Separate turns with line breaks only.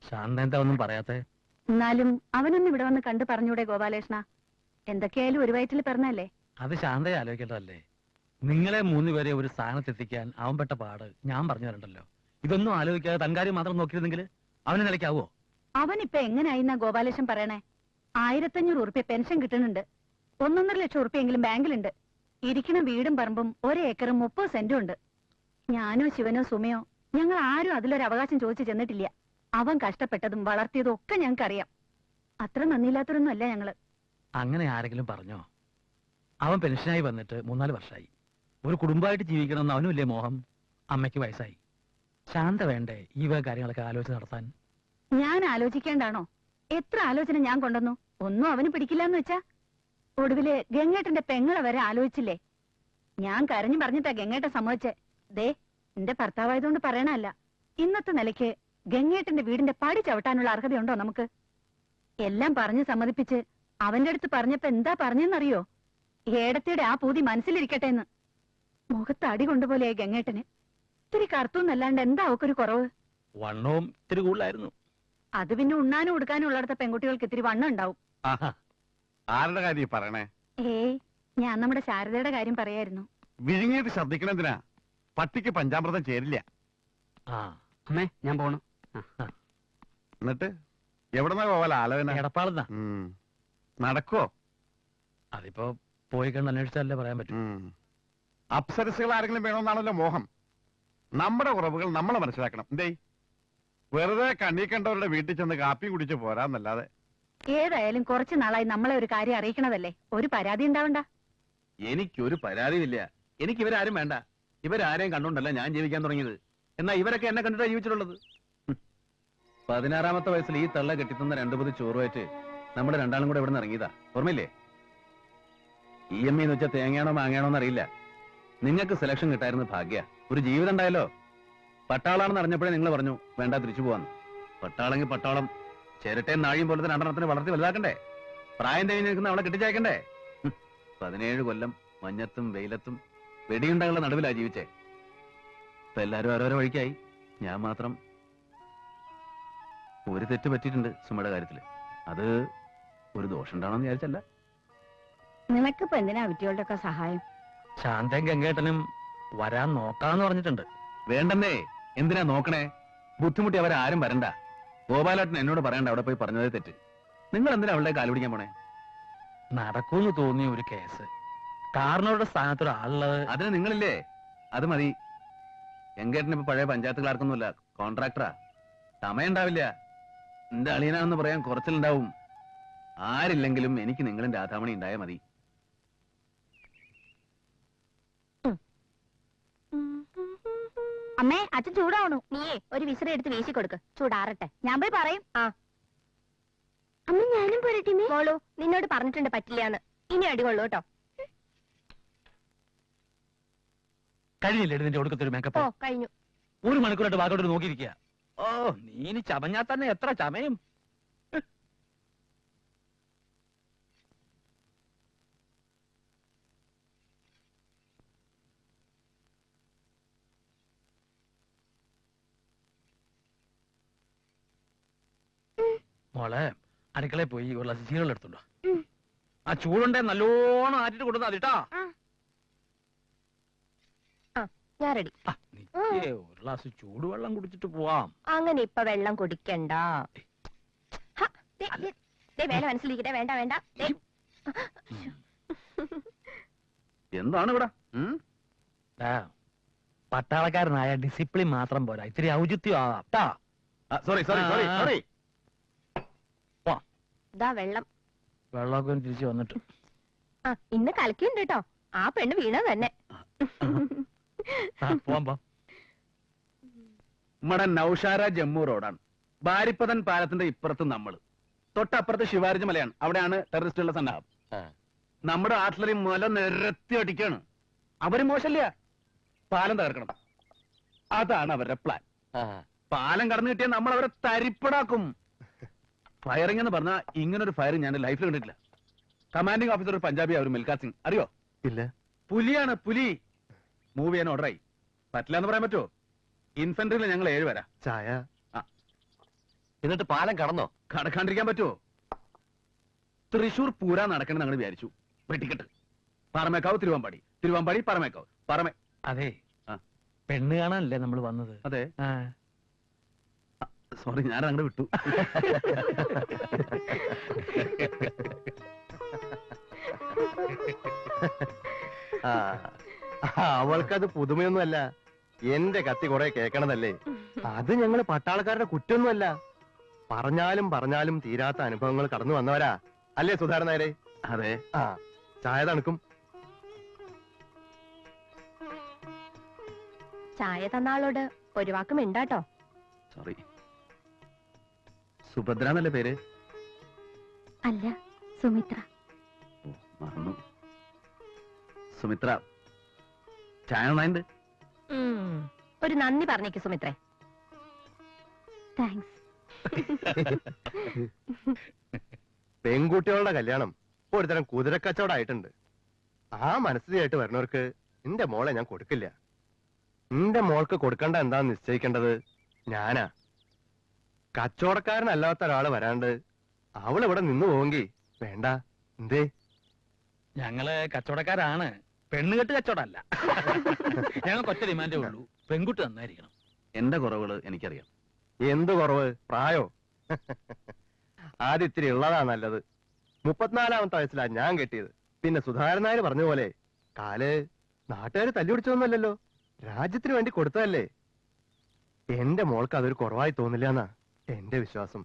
ശാന്ത എന്താ ഒന്നും പറയാത്തെ?
എന്നാലും അവനൊന്നും ഇവിടെ വന്ന് കണ്ടു പറഞ്ഞൂടെ ഗോപാലേഷണ? എന്തൊക്കെയായാലും ഒരു വയറ്റിൽ പിറന്നല്ലേ.
അത് ശാന്തയെ ആലോചിക്കേണ്ടതല്ലേ? നിങ്ങളെ 3 പേരെ ഒരു സ്ഥാനത്തെത്തിക്കാൻ അവൻ പെട്ട പാട് ഞാൻ പറഞ്ഞു തരണ്ടല്ലോ. ഇതൊന്നും ആലോചിക്കാതെ തൻകാര്യം മാത്രം നോക്കിയിരുന്നെങ്കിൽ അവന് നിലയ്ക്കാവോ?
അവനിപ്പൊ എങ്ങനെയായിന്നാ ഗോപാലേഷൻ പറയണേ? 1500 ഉറുപ്പ്യ പെൻഷൻ കിട്ടുന്നുണ്ട്. 1.5 ലക്ഷം ഉറുപ്പ്യെങ്കിലും ബാങ്കിലുണ്ട്. ഇരിക്കണ വീടും പറമ്പും 1 ഏക്കറും 30 സെന്റും ഉണ്ട്. ഞാനോ ശിവനോ സുമയോ ഞങ്ങൾ ആരും അതിലൊരു അവകാശം ചോദിച്ചു ചെന്നിട്ടില്ല. അവൻ കഷ്ടപ്പെട്ടതും വളർത്തിയതും ഒക്കെ ഞങ്ങൾക്കറിയാം. അത്ര നന്ദിയില്ലാത്തവരൊന്നും അല്ല ഞങ്ങള്. അങ്ങനെ
ആരെങ്കിലും പറഞ്ഞോ? അവൻ പെൻഷനായി വന്നിട്ട് 3-4 വർഷമായി. ഒരു കുടുംബമായിട്ട് ജീവിക്കണമെന്ന് അവനുമില്ലേ മോഹം? അമ്മയ്ക്ക് വയസ്സായി. ശാന്ത വേണ്ടേ ഈ വക കാര്യങ്ങളൊക്കെ ആലോചിച്ച് നടത്താൻ?
ഞാൻ ആലോചിക്കേണ്ടാണോ? എത്ര ആലോചന ഞാൻ കൊണ്ടുവന്നു, ഒന്നും അവന് പിടിക്കില്ലെന്ന് വെച്ചാ. ഒടുവില് ഗംഗേട്ടന്റെ പെങ്ങളെ വരെ ആലോചിച്ചില്ലേ? ഞാൻ കരഞ്ഞു പറഞ്ഞിട്ടാ ഗംഗേട്ടൻ സമ്മതിച്ചേ. ദേ, എന്റെ ഭർത്താവായതുകൊണ്ട് പറയണല്ല. ഇന്നത്തെ നിലയ്ക്ക് ഗംഗേട്ടന്റെ വീടിന്റെ പടി ചവിട്ടാനുള്ള അർഹതയുണ്ടോ നമുക്ക്? എല്ലാം പറഞ്ഞ് സമ്മതിപ്പിച്ച് അവന്റെ അടുത്ത് പറഞ്ഞപ്പോ എന്താ പറഞ്ഞെന്നറിയോ? ഏടത്തിയുടെ ആ പൂതി മനസ്സിലിരിക്കട്ടെ എന്ന്. മുഖത്ത് അടി കൊണ്ടുപോലെ ഗംഗേട്ടന്. ഇത്തിരി കറുത്തൂന്നല്ലാണ്ട് എന്താ അവക്കൊരു കുറവ്?
വണ്ണവും ഇത്തിരി കൂടുതലായിരുന്നു.
അത് പിന്നെ ഉണ്ണാനും ഉടുക്കാനും ഉള്ളിടത്ത പെൺകുട്ടികൾക്ക് ഇത്തിരി വണ്ണം ഉണ്ടാവും.
ആരുടെ കാര്യം പറയണേ?
ഏയ്, ഞാൻ നമ്മുടെ ശാരദയുടെ കാര്യം പറയായിരുന്നു.
വിഴുങ്ങിയിട്ട് ശബ്ദിക്കണെന്തിനാ? പട്ടിക്ക് പഞ്ചാമൃതം ചേരില്ല.
അമ്മേ, ഞാൻ പോണു.
എന്നിട്ട് എവിടെന്നാ പോവാല ആലോചന?
എടപ്പാളെന്നാ.
നടക്കോ?
അതിപ്പോ പോയി കണ്ട് അന്വേഷിച്ചാലേ പറയാൻ പറ്റും.
അപ്സരസുകൾ ആരെങ്കിലും വേണമെന്നാണല്ലോ മോഹം. നമ്മുടെ കുറവുകൾ നമ്മൾ മനസ്സിലാക്കണം. എന്തേ വെറുതെ കണ്ണീ കണ്ടവരുടെ വീട്ടിൽ ചെന്ന് കാപ്പി കുടിച്ച് പോരാന്നല്ലാതെ.
ഏതായാലും കുറച്ചു നാളായി നമ്മളെ ഒരു കാര്യം അറിയിക്കണതല്ലേ. ഒരു പരാതി ഉണ്ടാവണ്ട.
എനിക്കൊരു പരാതിയില്ല. എനിക്ക് ഇവരാരും വേണ്ട. ഇവരാരെയും കണ്ടോണ്ടല്ല ഞാൻ ജീവിക്കാൻ തുടങ്ങിയത്. എന്നാ ഇവരൊക്കെ എന്നെ കണ്ടിട്ടാ ജീവിച്ചിട്ടുള്ളത്. 16-ാമത്തെ വയസ്സിൽ ഈ തള്ള കെട്ടിത്തുന്ന 2 പൊതി ചോറുമായിട്ട് നമ്മുടെ രണ്ടാളും കൂടെ ഇവിടെ നിന്ന് ഇറങ്ങിയതാ. ഓർമ്മയില്ലേ? EMI എന്ന് വെച്ചാൽ തേങ്ങയാണോ മാങ്ങയാണോ എന്നറിയില്ല. നിങ്ങൾക്ക് സെലക്ഷൻ കിട്ടായിരുന്നു ഭാഗ്യ. ഒരു ജീവിതം ഉണ്ടായല്ലോ. പട്ടാളാണെന്ന് അറിഞ്ഞപ്പോഴേ നിങ്ങൾ പറഞ്ഞു വേണ്ട, തിരിച്ചു പോവാന്ന്. പട്ടാളെങ്കിൽ പട്ടാളം, ചിരട്ടയും നാഴിയും പോലത്തെ 2 വളർത്തി വലുതാക്കണ്ടേ? പ്രായം തേങ്ങി നിൽക്കുന്ന അവളെ കെട്ടിച്ചേക്കണ്ടേ? 17 കൊല്ലം മഞ്ഞത്തും വെയിലത്തും വെടിയുണ്ടകളുടെ നടുവിലാ ജീവിച്ചേ. ഇപ്പൊ എല്ലാരും ഓരോരോ വഴിക്കായി. ഞാൻ മാത്രം. ഒരു തെറ്റ് പറ്റിയിട്ടുണ്ട് സുമയുടെ കാര്യത്തില്. അത് ഒരു ദോഷം ഉണ്ടാവണമെന്ന് വിചാരിച്ചല്ല.
നിനക്കിപ്പോ എന്തിനാ വിറ്റികളുടെ ഒക്കെ സഹായം?
ശാന്തയും ഗംഗേട്ടനും വരാൻ നോക്കാന്ന് പറഞ്ഞിട്ടുണ്ട്.
വേണ്ടെന്നേ. എന്തിനാ നോക്കണേ? ബുദ്ധിമുട്ടി അവരാരും വരണ്ട. ഗോപാലേട്ടൻ എന്നോട് പറയണ്ട അവിടെ പോയി പറഞ്ഞതേ തെറ്റ്. നിങ്ങൾ എന്തിനാ അവളുടെ കാല് പിടിക്കാൻ പോണേ?
നടക്കൂന്ന് തോന്നിയ ഒരു കേസ്, കാരണവരുടെ സ്ഥാനത്തൊരാളുള്ളത്.
അതിന് നിങ്ങളില്ലേ? അത് മതി. ഗംഗേട്ടന് ഇപ്പൊ പഴയ പഞ്ചായത്ത് ക്ലാർക്കൊന്നുമില്ല, കോൺട്രാക്ടറാ. സമയമുണ്ടാവില്ല. എന്റെ അളിയനാണെന്ന് പറയാൻ കുറച്ചിലുണ്ടാവും. ആരില്ലെങ്കിലും എനിക്ക് നിങ്ങളും രാധാമണി ഉണ്ടായാൽ മതി.
അമ്മേ, അച്ഛൻ ചൂടാവണു. നീയേ ഒരു വിസിറി എടുത്ത് വീശി കൊടുക്ക്, ചൂടാറട്ടെ. ഞാൻ പോയി പറയും. അമ്മ ഞാനും പോരട്ടെ മോളു? നിന്നോട് പറഞ്ഞിട്ടുണ്ട് പറ്റില്ലാന്ന്. ഇനി അടികൊള്ളു കേട്ടോ.
കഴിഞ്ഞില്ലേ നിന്റെ ഒടുക്കത്തൊരു മേക്കപ്പ്?
കഴിഞ്ഞു.
1 മണിക്കൂറായിട്ട് വാക്കോട്ട് നോക്കിയിരിക്കുക. ഓ, നീ ചമഞ്ഞാ തന്നെ എത്ര ചമയും. മോളെ, അടുക്കളയിൽ പോയി ഒരു ഗ്ലാസ് ചീരകൾ എടുത്തുണ്ടോ? ആ ചൂടുണ്ടെ നല്ലോണം ആറ്റിട്ട് കൊടുത്താ അതിട്ടാ.
ഞാൻ റെഡി.
ഒരു ഗ്ലാസ് ചൂടുവെള്ളം കുടിച്ചിട്ട് പോവാം.
അങ്ങനെ ഇപ്പൊ വെള്ളം കുടിക്കണ്ട. വേല മനസ്സിലിരിക്കട്ടെ. വേണ്ട വേണ്ട.
എന്താണ് ഇവിടെ?
പട്ടാളക്കാരനായ ഡിസിപ്ലിൻ മാത്രം പോരാ, ഇത്തിരി ഔചിത്യം ആവാം.
Sorry sorry sorry sorry.
വെള്ളം.
വെള്ളമൊക്കെ തിരിച്ചു വന്നിട്ട്.
ഇന്ന് കലക്കിണ്ട് കേട്ടോ. ആ പെണ്ണ് വീണ തന്നെ.
നമ്മുടെ നൌഷാര ജമ്മു റോഡാണ്. ബാരിപ്പതൻ പാലത്തിന്റെ ഇപ്പുറത്ത് നമ്മള്, തൊട്ടപ്പുറത്ത് ശിവാരിജ് മലയാണ്. അവിടെയാണ് ടെററിസ്റ്റുള്ള സന്നാഹം. നമ്മുടെ ആർട്ടിലറി മുല നിരത്തി അടിക്കാണ്. അവര് മോശമില്ല, പാലം തകർക്കണം. അതാണ് അവരുടെ പ്ലാൻ. പാലം കടന്നു കിട്ടിയാൽ നമ്മൾ അവരെ തരിപ്പടാക്കും. ഫയറിംഗ് എന്ന് പറഞ്ഞാൽ ഇങ്ങനൊരു ഫയറിംഗ് ഞാൻ ലൈഫിൽ കണ്ടിട്ടില്ല. കമാൻഡിംഗ് ഓഫീസർ ഒരു പഞ്ചാബി, അവർ മിൽഖാ സിംഗ്. അറിയോ?
ഇല്ല.
പുലിയാണ്, പുലി. മൂവ് ചെയ്യാൻ ഓർഡറായി. പറ്റില്ല എന്ന് പറയാൻ പറ്റുമോ? ഇൻഫൻട്രിയിൽ ഞങ്ങൾ 7 പേരാ.
ചായ
എന്നിട്ട് പാലം കടന്നോ?
കടക്കാണ്ടിരിക്കാൻ പറ്റുമോ? തൃശൂർ പൂര നടക്കണം ഞങ്ങൾ വിചാരിച്ചു. വെട്ടിക്കെട്ട്. പറമേക്കാവ് തിരുവമ്പാടി, തിരുവമ്പാടി പറമേക്കാവ്,
അതെ,
ആ.
പെണ്ണ് കാണാനല്ലേ നമ്മൾ വന്നത്.
അതെ.
ആ.
സോറി, ഞാൻ അങ്ങോട്ട് വിട്ടു.
അവൾക്കത് പുതുമയൊന്നുമല്ല. എന്റെ കത്തി കുറെ കേക്കണതല്ലേ. അത് ഞങ്ങള് പട്ടാളക്കാരുടെ കുറ്റൊന്നുമല്ല. പറഞ്ഞാലും പറഞ്ഞാലും തീരാത്ത അനുഭവങ്ങൾ കടന്നു വന്നവരാ അല്ലേ സുധാകരൻ നായരെ?
അതെ.
ആ, ചായ തണുക്കും.
ചായ തന്നാളോട് ഒരു വാക്കും ഉണ്ടാട്ടോ.
സോറി. സുഭദ്ര എന്നല്ലേ പേര്?
അല്ല, സുമിത്ര.
ഓ, മറന്നു. സുമിത്ര, ചായ നന്നായിണ്ട്.
ഒരു നന്ദി പറഞ്ഞേക്ക് സുമിത്രേ. താങ്ക്സ്.
പെൺകുട്ടികളുടെ കല്യാണം ഒരുതരം കുതിരക്കച്ചവടമായിട്ടുണ്ട്. ആ മനസ്ഥിതിയായിട്ട് വരുന്നവർക്ക് എന്റെ മോളെ ഞാൻ കൊടുക്കില്ല. എന്റെ മോൾക്ക് കൊടുക്കേണ്ട എന്താന്ന് നിശ്ചയിക്കേണ്ടത് ഞാനാ. കച്ചവടക്കാരനല്ലാത്ത ഒരാള് വരാണ്ട് അവളിവിടെ നിന്നു പോവെങ്കി വേണ്ട. എന്തേ?
ഞങ്ങള് കച്ചവടക്കാരാണ്, പെണ്ണുകെട്ട് കച്ചവടമല്ല. ഞങ്ങൾക്ക് ഒറ്റ ഡിമാൻഡേ ഉള്ളൂ, പെൺകുട്ടി നന്നായിരിക്കണം.
എന്റെ കുറവുകള് എനിക്കറിയാം.
എന്ത് കുറവ്? പ്രായോ? ആദ്യം ഇത്തിരി ഉള്ളതാ നല്ലത്. 34-ാമത്തെ വയസ്സിലാ ഞാൻ കെട്ടിയത്. പിന്നെ സുധാകരൻ നായർ പറഞ്ഞ പോലെ കാല് നാട്ടുകാർ തല്ലുപിടിച്ചതൊന്നുമല്ലല്ലോ, രാജ്യത്തിന് വേണ്ടി കൊടുത്തതല്ലേ. എന്റെ മോൾക്ക് അതൊരു കുറവായി തോന്നില്ല എന്നാ എന്റെ വിശ്വാസം.